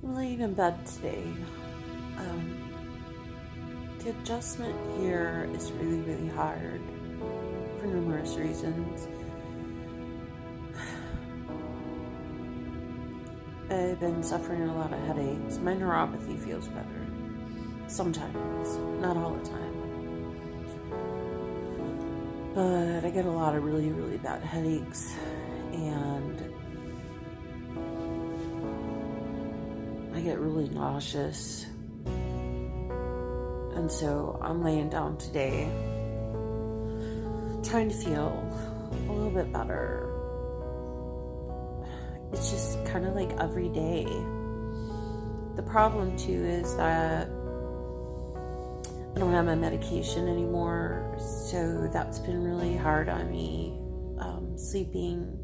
I'm laying in bed today. Um, the adjustment here is really, really hard for numerous reasons. I've been suffering a lot of headaches. My neuropathy feels better. Sometimes, not all the time. But I get a lot of really, really bad headaches, and I get really nauseous. And so I'm laying down today, trying to feel a little bit better. It's just kind of like every day. The problem too is that I don't have my medication anymore, so that's been really hard on me. Sleeping.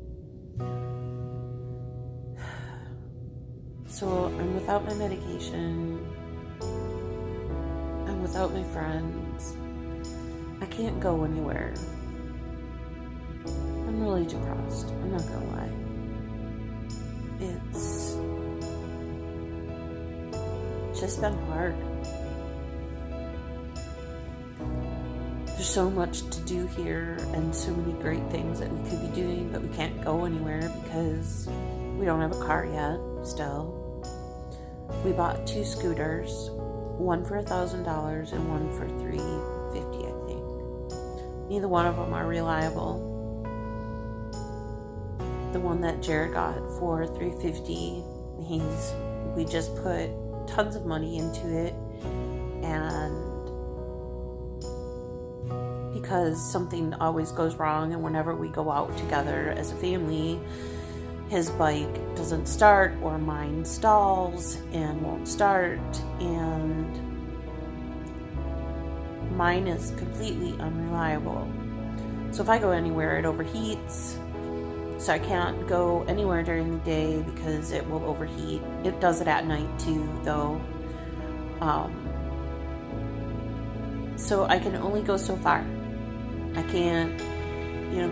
So I'm without my medication. I'm without my friends. I can't go anywhere. I'm really depressed. I'm not gonna lie. It's just been hard. There's so much to do here and so many great things that we could be doing, but we can't go anywhere because we don't have a car yet, still. We bought 2 scooters, one for $1,000 and one for $350, I think. Neither one of them are reliable. The one that Jared got for $350, we just put tons of money into it, and because something always goes wrong, and whenever we go out together as a family, his bike doesn't start or mine stalls and won't start, and mine is completely unreliable. So if I go anywhere, it overheats. So I can't go anywhere during the day because it will overheat. It does it at night too, though. So I can only go so far. I can't,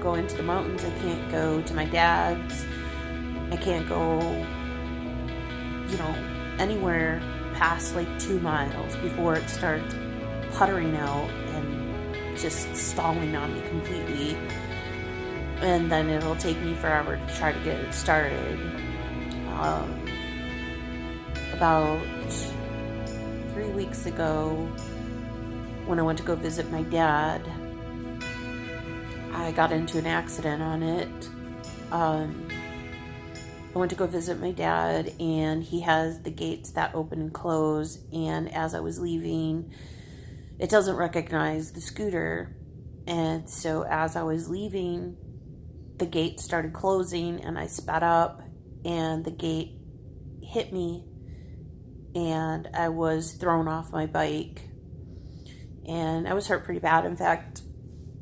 go into the mountains. I can't go to my dad's. I can't go, anywhere past like 2 miles before it starts puttering out and just stalling on me completely. And then it'll take me forever to try to get it started. About 3 weeks ago, when I went to go visit my dad, I got into an accident on it. I went to go visit my dad, and he has the gates that open and close, and as I was leaving, it doesn't recognize the scooter, and so as I was leaving, the gate started closing, and I sped up, and the gate hit me, and I was thrown off my bike, and I was hurt pretty bad. In fact,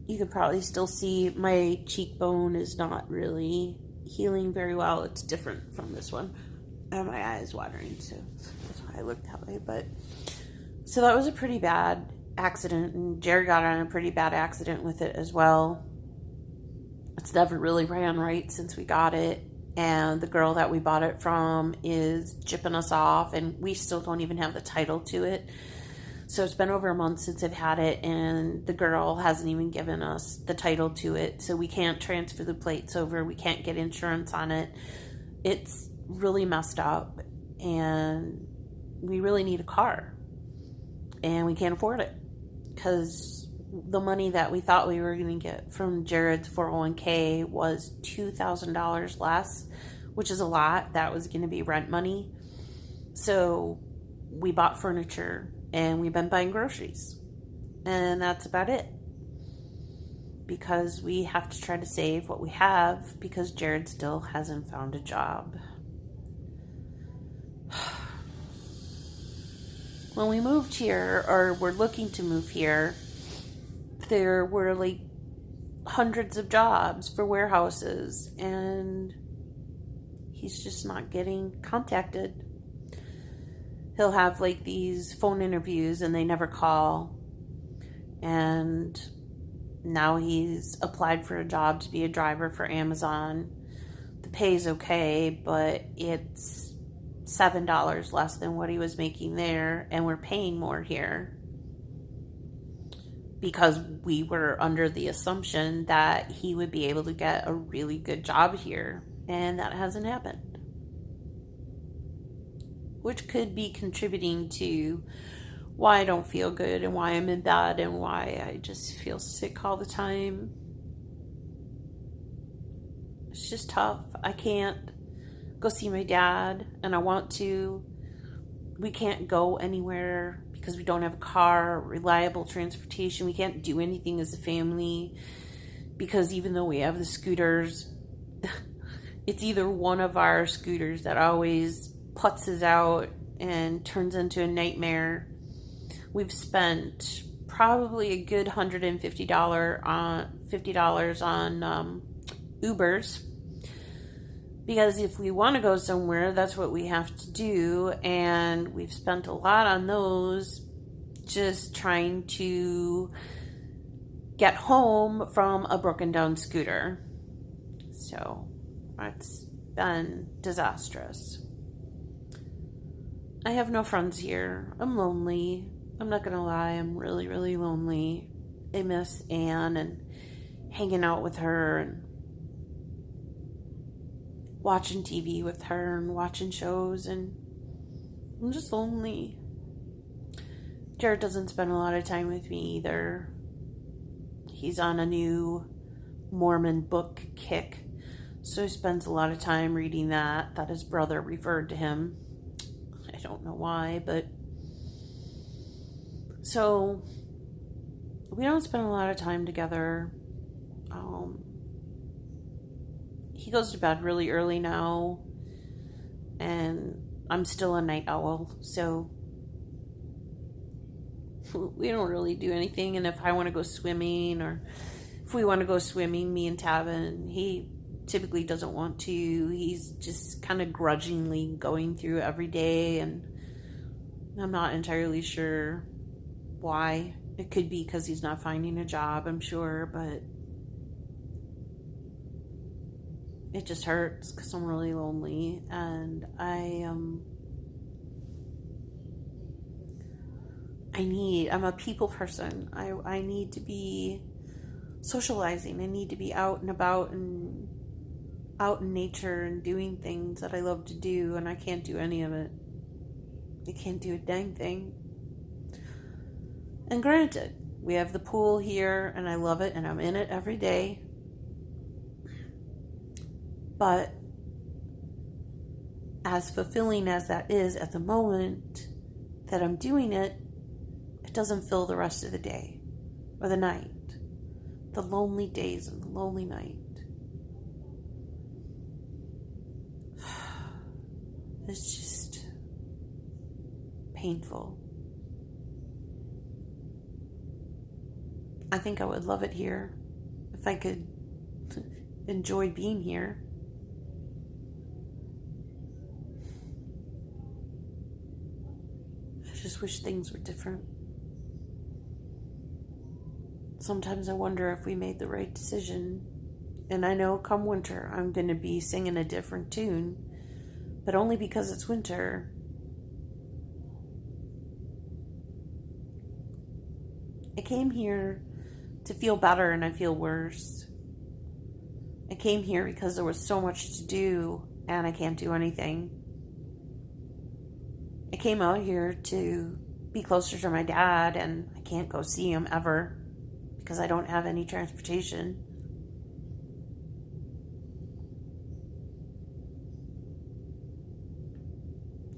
you could probably still see my cheekbone is not really healing very well. It's different from this one. And my eye is watering, so that's why I look that way. But so that was a pretty bad accident, and Jared got on a pretty bad accident with it as well. It's never really ran right since we got it, and the girl that we bought it from is chipping us off, and we still don't even have the title to it. So it's been over a month since I've had it, and the girl hasn't even given us the title to it, so we can't transfer the plates over. We can't get insurance on it. It's really messed up, and we really need a car, and we can't afford it because the money that we thought we were going to get from Jared's 401k was $2,000 less, which is a lot. That was going to be rent money. So we bought furniture, and we've been buying groceries, and that's about it, because we have to try to save what we have because Jared still hasn't found a job. When we moved here, or we're looking to move here, there were like hundreds of jobs for warehouses, and he's just not getting contacted. He'll have like these phone interviews and they never call. And now he's applied for a job to be a driver for Amazon. The pay's okay, but it's $7 less than what he was making there, and we're paying more here because we were under the assumption that he would be able to get a really good job here, and that hasn't happened, which could be contributing to why I don't feel good and why I'm in bed and why I just feel sick all the time. It's just tough. I can't go see my dad, and I want to. We can't go anywhere because we don't have a car, reliable transportation. We can't do anything as a family because even though we have the scooters, it's either one of our scooters that always putzes out and turns into a nightmare. We've spent probably a good $150 on Ubers, because if we want to go somewhere, that's what we have to do, and we've spent a lot on those just trying to get home from a broken down scooter. So it's been disastrous. I have no friends here. I'm lonely. I'm not gonna lie, I'm really, really lonely. I miss Anne and hanging out with her and watching TV with her and watching shows, and I'm just lonely. Jared doesn't spend a lot of time with me either. He's on a new Mormon book kick, so he spends a lot of time reading that his brother referred to him. I don't know why, but so we don't spend a lot of time together. He goes to bed really early now, and I'm still a night owl, so we don't really do anything. And if I want to go swimming, or if we want to go swimming, me and Tavin, he typically doesn't want to. He's just kind of grudgingly going through every day, and I'm not entirely sure why. It could be because he's not finding a job, I'm sure, but it just hurts because I'm really lonely, and I'm a people person. I need to be socializing. I need to be out and about and out in nature and doing things that I love to do, and I can't do any of it. I can't do a dang thing. And granted, we have the pool here, and I love it, and I'm in it every day. But as fulfilling as that is at the moment that I'm doing it, it doesn't fill the rest of the day or the night. The lonely days and the lonely night. It's just painful. I think I would love it here if I could enjoy being here. I just wish things were different. Sometimes I wonder if we made the right decision. And I know come winter, I'm going to be singing a different tune, but only because it's winter. I came here to feel better, and I feel worse. I came here because there was so much to do, and I can't do anything. I came out here to be closer to my dad, and I can't go see him ever because I don't have any transportation.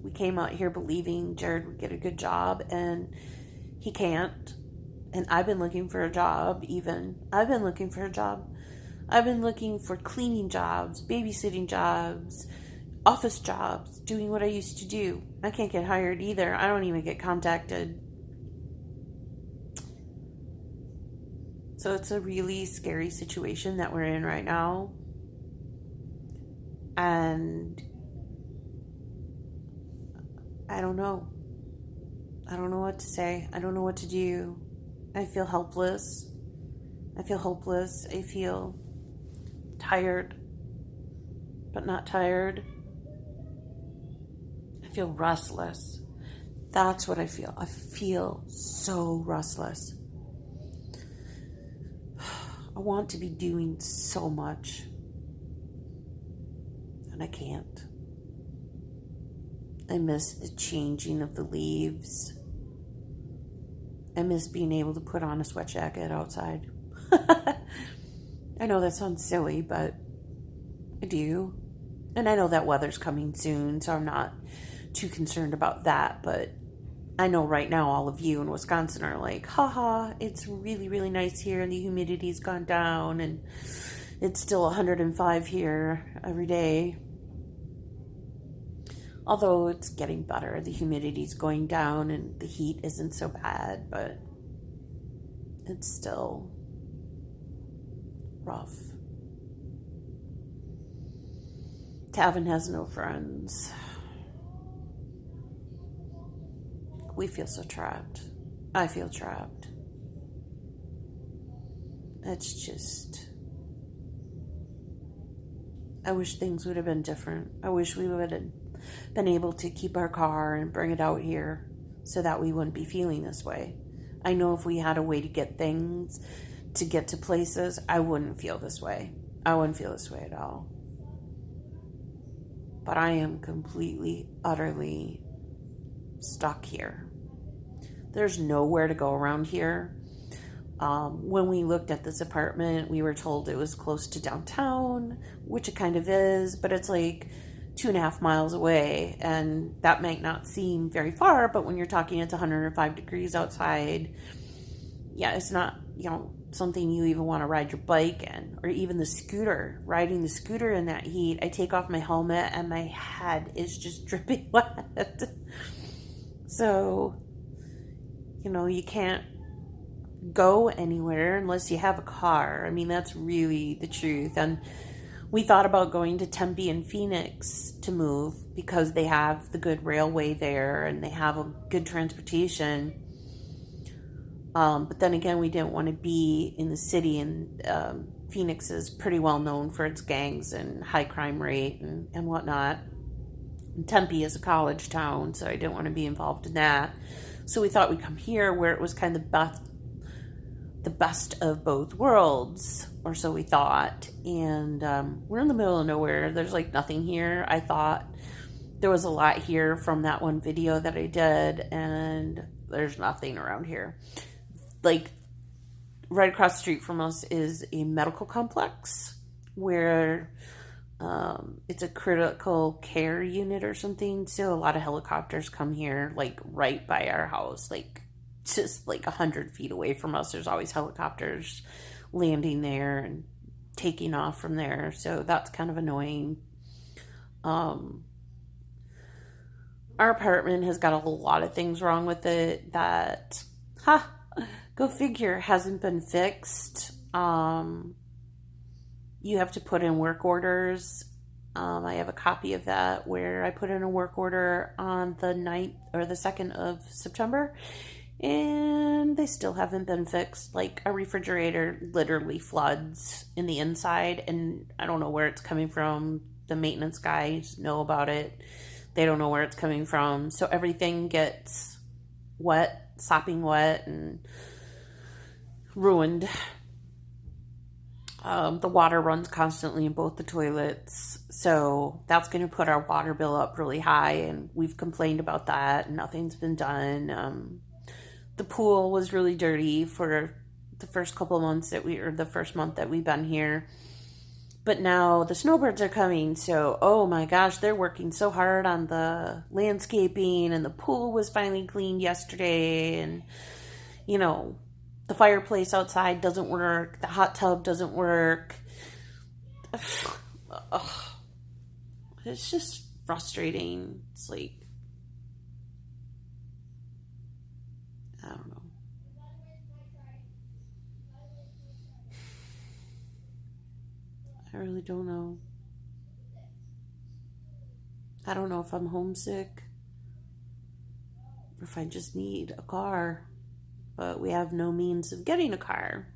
We came out here believing Jared would get a good job, and he can't. And I've been looking for a job, even. I've been looking for a job. I've been looking for cleaning jobs, babysitting jobs, office jobs, doing what I used to do. I can't get hired either. I don't even get contacted. So it's a really scary situation that we're in right now. And I don't know. I don't know what to say. I don't know what to do. I feel helpless. I feel hopeless. I feel tired, but not tired. feel restless. That's what I feel. I feel so restless. I want to be doing so much, and I can't. I miss the changing of the leaves. I miss being able to put on a sweat jacket outside. I know that sounds silly, but I do. And I know that weather's coming soon, so I'm not too concerned about that. But I know right now all of you in Wisconsin are like, haha, it's really, really nice here and the humidity's gone down and it's still 105 here every day. Although it's getting better, the humidity's going down and the heat isn't so bad, but it's still rough. Tavin has no friends. We feel so trapped. I feel trapped. It's just... I wish things would have been different. I wish we would have been able to keep our car and bring it out here so that we wouldn't be feeling this way. I know if we had a way to get things, to get to places, I wouldn't feel this way. I wouldn't feel this way at all. But I am completely, utterly stuck here. There's nowhere to go around here. When we looked at this apartment, we were told it was close to downtown, which it kind of is, but it's like 2.5 miles away, and that might not seem very far, but when you're talking it's 105 degrees outside, yeah, it's not, something you even want to ride your bike in, or even the scooter. Riding the scooter in that heat, I take off my helmet and my head is just dripping wet. So, you can't go anywhere unless you have a car. I mean, that's really the truth. And we thought about going to Tempe and Phoenix to move because they have the good railway there and they have a good transportation. But then again, we didn't want to be in the city, and Phoenix is pretty well known for its gangs and high crime rate and whatnot. And Tempe is a college town, so I didn't want to be involved in that. So we thought we'd come here where it was kind of the best of both worlds, or so we thought. And we're in the middle of nowhere. There's like nothing here. I thought there was a lot here from that one video that I did, and there's nothing around here. Like, right across the street from us is a medical complex where it's a critical care unit or something. So a lot of helicopters come here, like right by our house, like just like 100 feet away from us. There's always helicopters landing there and taking off from there. So that's kind of annoying. Our apartment has got a lot of things wrong with it that, go figure, hasn't been fixed. You have to put in work orders. I have a copy of that where I put in a work order on the 9th or the 2nd of September, and they still haven't been fixed. Like, a refrigerator literally floods in the inside, and I don't know where it's coming from. The maintenance guys know about it. They don't know where it's coming from. So everything gets wet, sopping wet, and ruined. The water runs constantly in both the toilets, so that's going to put our water bill up really high, and we've complained about that, and nothing's been done. The pool was really dirty for the first couple of months the first month that we've been here, but now the snowbirds are coming, so oh my gosh, they're working so hard on the landscaping, and the pool was finally cleaned yesterday, and the fireplace outside doesn't work. The hot tub doesn't work. It's just frustrating. It's like, I don't know. I really don't know. I don't know if I'm homesick or if I just need a car. But we have no means of getting a car.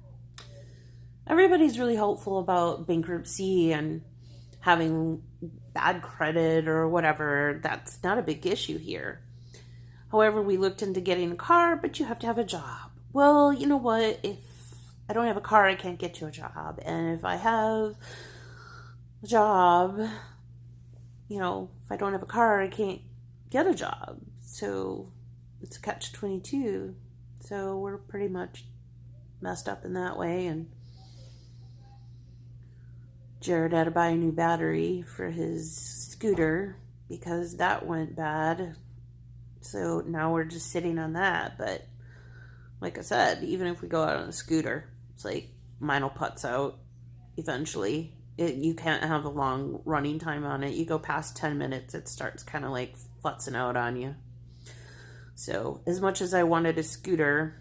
Everybody's really hopeful about bankruptcy and having bad credit or whatever. That's not a big issue here. However, we looked into getting a car, but you have to have a job. Well, you know what? If I don't have a car, I can't get you a job. And if I have a job, if I don't have a car, I can't get a job. So it's a catch-22. So we're pretty much messed up in that way. And Jared had to buy a new battery for his scooter because that went bad. So now we're just sitting on that. But like I said, even if we go out on a scooter, it's like mine will putz out eventually. You can't have a long running time on it. You go past 10 minutes, it starts kind of like futzing out on you. So as much as I wanted a scooter,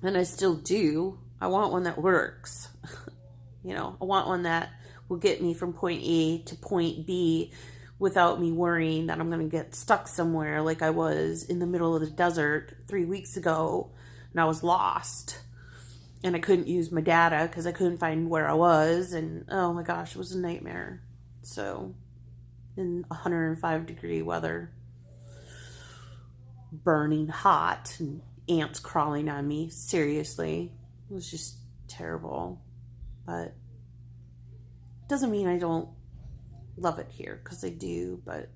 and I still do, I want one that works. I want one that will get me from point A to point B without me worrying that I'm going to get stuck somewhere like I was in the middle of the desert 3 weeks ago and I was lost and I couldn't use my data because I couldn't find where I was, and oh my gosh, it was a nightmare. So in 105-degree weather, burning hot, and ants crawling on me, seriously, it was just terrible. But it doesn't mean I don't love it here, because I do, but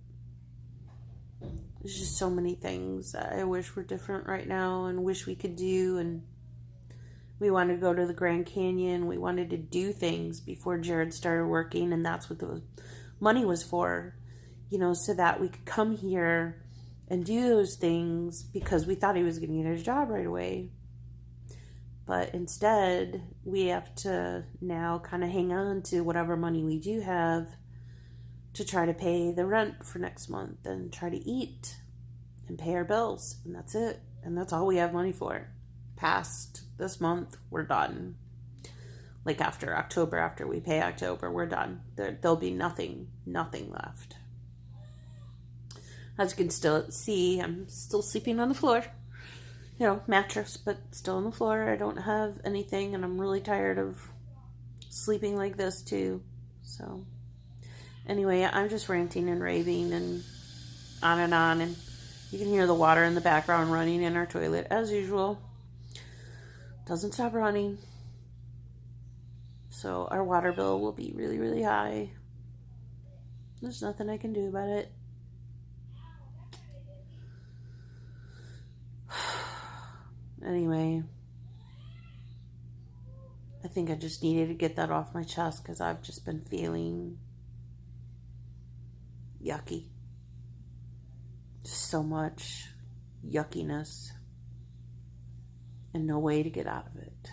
there's just so many things that I wish were different right now and wish we could do. And we wanted to go to the Grand Canyon. We wanted to do things before Jared started working, and that's what the money was for, so that we could come here and do those things, because we thought he was going to get his job right away. But instead, we have to now kind of hang on to whatever money we do have to try to pay the rent for next month and try to eat and pay our bills. And that's it. And that's all we have money for. Past this month, we're done. Like after October, after we pay October, we're done. There'll be nothing left. As you can still see, I'm still sleeping on the floor. Mattress, but still on the floor. I don't have anything, and I'm really tired of sleeping like this too. So anyway, I'm just ranting and raving and on, and you can hear the water in the background running in our toilet as usual. Doesn't stop running. So our water bill will be really, really high. There's nothing I can do about it. Anyway, I think I just needed to get that off my chest because I've just been feeling yucky. Just so much yuckiness and no way to get out of it.